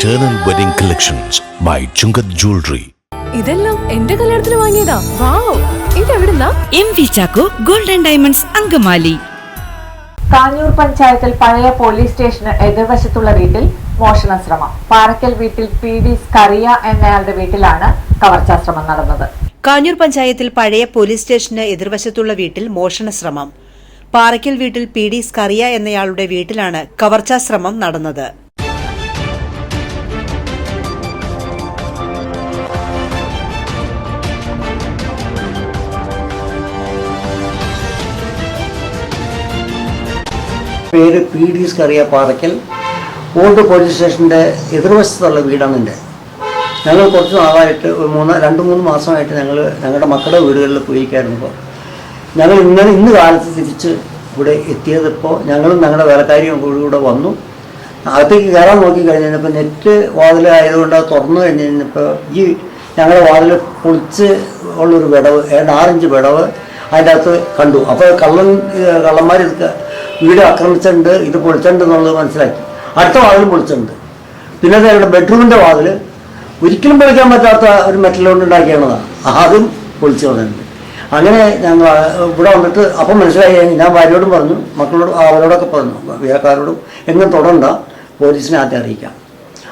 Eternal Wedding Collections by Chungat Jewelry. ഇതെല്ലാം എന്റെ കല്യാണത്തിന് വാങ്ങിയതാ. വാവ്, ഇതെവിടുന്നാ? MV Chacko golden diamonds Angamaly. Kanjoor പഞ്ചായത്തിൽ പഴയ പോലീസ് സ്റ്റേഷന് എതിർവശത്തുള്ള വീട്ടിൽ മോഷണ ശ്രമം. പാറയ്ക്കൽ വീട്ടിൽ PD സ്കറിയ എന്നയാളുടെ വീട്ടിലാണ് കവർച്ചാശ്രമം നടന്നത്. കാഞ്ഞൂർ പഞ്ചായത്തിൽ പഴയ പോലീസ് സ്റ്റേഷന് എതിർവശത്തുള്ള വീട്ടിൽ മോഷണ ശ്രമം. പാറയ്ക്കൽ വീട്ടിൽ PD സ്കറിയ എന്നയാളുടെ വീട്ടിലാണ് കവർച്ചാശ്രമം നടന്നത്. പേര് PD Skaria, Parakkal old police സ്റ്റേഷൻ്റെ എതിർവശത്തുള്ള വീടാണ് എൻ്റെ. ഞങ്ങൾ കുറച്ച് നാളായിട്ട് 2-3 മാസമായിട്ട് ഞങ്ങളുടെ മക്കളുടെ വീടുകളിൽ പോയിരിക്കായിരുന്നപ്പോൾ ഞങ്ങൾ ഇന്ന് കാലത്ത് തിരിച്ച് ഇവിടെ എത്തിയതിപ്പോൾ ഞങ്ങളും ഞങ്ങളുടെ വേലക്കാരിയും കൂടെ വന്നു. അകത്തേക്ക് കയറാൻ നോക്കി കഴിഞ്ഞപ്പോൾ നെറ്റ് വാതിലായതുകൊണ്ട് അത് തുറന്നു കഴിഞ്ഞ് കഴിഞ്ഞപ്പോൾ ഈ ഞങ്ങളുടെ വാതിൽ പൊളിച്ച് ഉള്ളൊരു വിടവ്, 6 ഇഞ്ച് വിടവ് അതിൻ്റെ അകത്ത് കണ്ടു. അപ്പോൾ കള്ളന്മാർ വീട് ആക്രമിച്ചിട്ടുണ്ട്, ഇത് പൊളിച്ചിട്ടുണ്ട് എന്നുള്ളത് മനസ്സിലാക്കി. അടുത്ത വാതിലും പൊളിച്ചിട്ടുണ്ട്. പിന്നെ ഞങ്ങളുടെ ബെഡ്റൂമിൻ്റെ വാതിൽ ഒരിക്കലും പൊളിക്കാൻ പറ്റാത്ത ഒരു മെറ്റൽ കൊണ്ട് ഉണ്ടാക്കിയാണതാണ്, അതും പൊളിച്ചു കളഞ്ഞിട്ടുണ്ട്. അങ്ങനെ ഞങ്ങൾ ഇവിടെ വന്നിട്ട് അപ്പം മനസ്സിലായി. ഞാൻ ഭാര്യയോടും പറഞ്ഞു, മക്കളോടും അവരോടൊക്കെ പറഞ്ഞു, വേലക്കാരോടും എങ്ങും തൊടണ്ട, പോലീസിനെ ആദ്യം അറിയിക്കാം.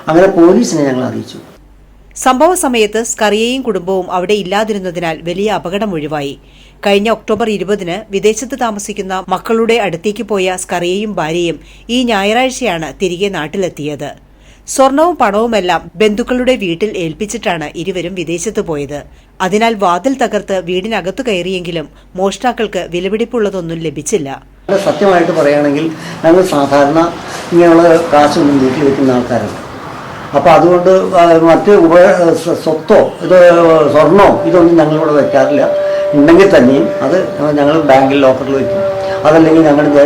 അങ്ങനെ പോലീസിനെ ഞങ്ങൾ അറിയിച്ചു. സംഭവ സമയത്ത് സ്കറിയയും കുടുംബവും അവിടെ ഇല്ലാതിരുന്നതിനാൽ വലിയ അപകടം ഒഴിവായി. കഴിഞ്ഞ ഒക്ടോബർ 20-ന് വിദേശത്ത് താമസിക്കുന്ന മക്കളുടെ അടുത്തേക്ക് പോയ സ്കറിയയും ഭാര്യയും ഈ ഞായറാഴ്ചയാണ് തിരികെ നാട്ടിലെത്തിയത്. സ്വർണവും പണവുമെല്ലാം ബന്ധുക്കളുടെ വീട്ടിൽ ഏൽപ്പിച്ചിട്ടാണ് ഇരുവരും വിദേശത്ത് പോയത്. അതിനാൽ വാതിൽ തകർത്ത് വീടിനകത്തു കയറിയെങ്കിലും മോഷ്ടാക്കൾക്ക് വിലപിടിപ്പുള്ളതൊന്നും ലഭിച്ചില്ല. സത്യമായിട്ട് പറയുകയാണെങ്കിൽ ഞങ്ങൾ സാധാരണ ഇങ്ങനെയുള്ള കാശൊന്നും വീട്ടിൽ വെക്കുന്ന ആൾക്കാരല്ല. അപ്പോൾ അതുകൊണ്ട് മറ്റ് സ്വത്തോ സ്വർണമോ ഇതൊന്നും ഞങ്ങളിവിടെ വയ്ക്കാറില്ല. ഉണ്ടെങ്കിൽ തന്നെയും അത് ഞങ്ങൾ ബാങ്കിൽ ലോക്കറിൽ വയ്ക്കും. അതല്ലെങ്കിൽ ഞങ്ങളുടെ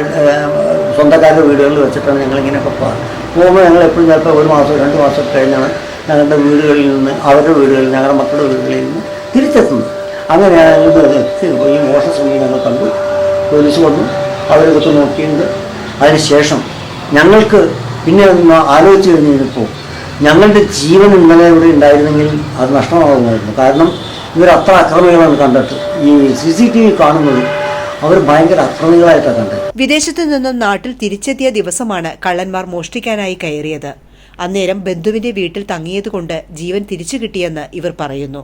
സ്വന്തക്കാരുടെ വീടുകളിൽ വെച്ചിട്ടാണ് ഞങ്ങളിങ്ങനെയൊക്കെ പോകുമ്പോൾ ഞങ്ങൾ എപ്പോഴും ചിലപ്പോൾ 1 മാസം 2 മാസം കഴിഞ്ഞാണ് ഞങ്ങളുടെ വീടുകളിൽ നിന്ന് അവരുടെ വീടുകളിൽ ഞങ്ങളുടെ മക്കളുടെ വീടുകളിൽ നിന്ന് തിരിച്ചെത്തുന്നത്. അങ്ങനെയാണ് ഞങ്ങൾ ഈ മോഷണ ശ്രമം ഞങ്ങൾ കണ്ടു. പോലീസ് വന്നു, അവരൊക്കെ നോക്കിയിട്ടുണ്ട്. അതിനുശേഷം ഞങ്ങൾക്ക് പിന്നെ ആലോചിച്ച് കഴിഞ്ഞപ്പോൾ ഞങ്ങളുടെ ജീവൻ ഇന്നലെ ഇവിടെ ഉണ്ടായിരുന്നെങ്കിൽ അത് നഷ്ടമാകുമായിരുന്നു. കാരണം ഇവരത്ര അക്രമികളാണ് കണ്ടിട്ട്. ഈ CCTV കാണുന്നത് അവർ ഭയങ്കര അക്രമികളായിട്ടാണ് കണ്ടത്. വിദേശത്തു നിന്നും നാട്ടിൽ തിരിച്ചെത്തിയ ദിവസമാണ് കള്ളന്മാർ മോഷ്ടിക്കാനായി കയറിയത്. അന്നേരം ബന്ധുവിന്റെ വീട്ടിൽ തങ്ങിയതുകൊണ്ട് ജീവൻ തിരിച്ചു കിട്ടിയെന്ന് ഇവർ പറയുന്നു.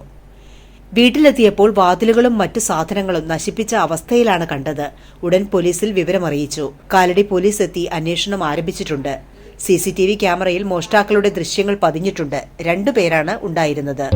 വീട്ടിലെത്തിയപ്പോൾ വാതിലുകളും മറ്റു സാധനങ്ങളും നശിപ്പിച്ച അവസ്ഥയിലാണ് കണ്ടത്. ഉടൻ പോലീസിൽ വിവരമറിയിച്ചു. കാലടി പോലീസ് എത്തി അന്വേഷണം ആരംഭിച്ചിട്ടുണ്ട്. CCTV ക്യാമറയിൽ മോഷ്ടാക്കളുടെ ദൃശ്യങ്ങൾ പതിഞ്ഞിട്ടുണ്ട്. 2 പേരാണ് ഉണ്ടായിരുന്നത്.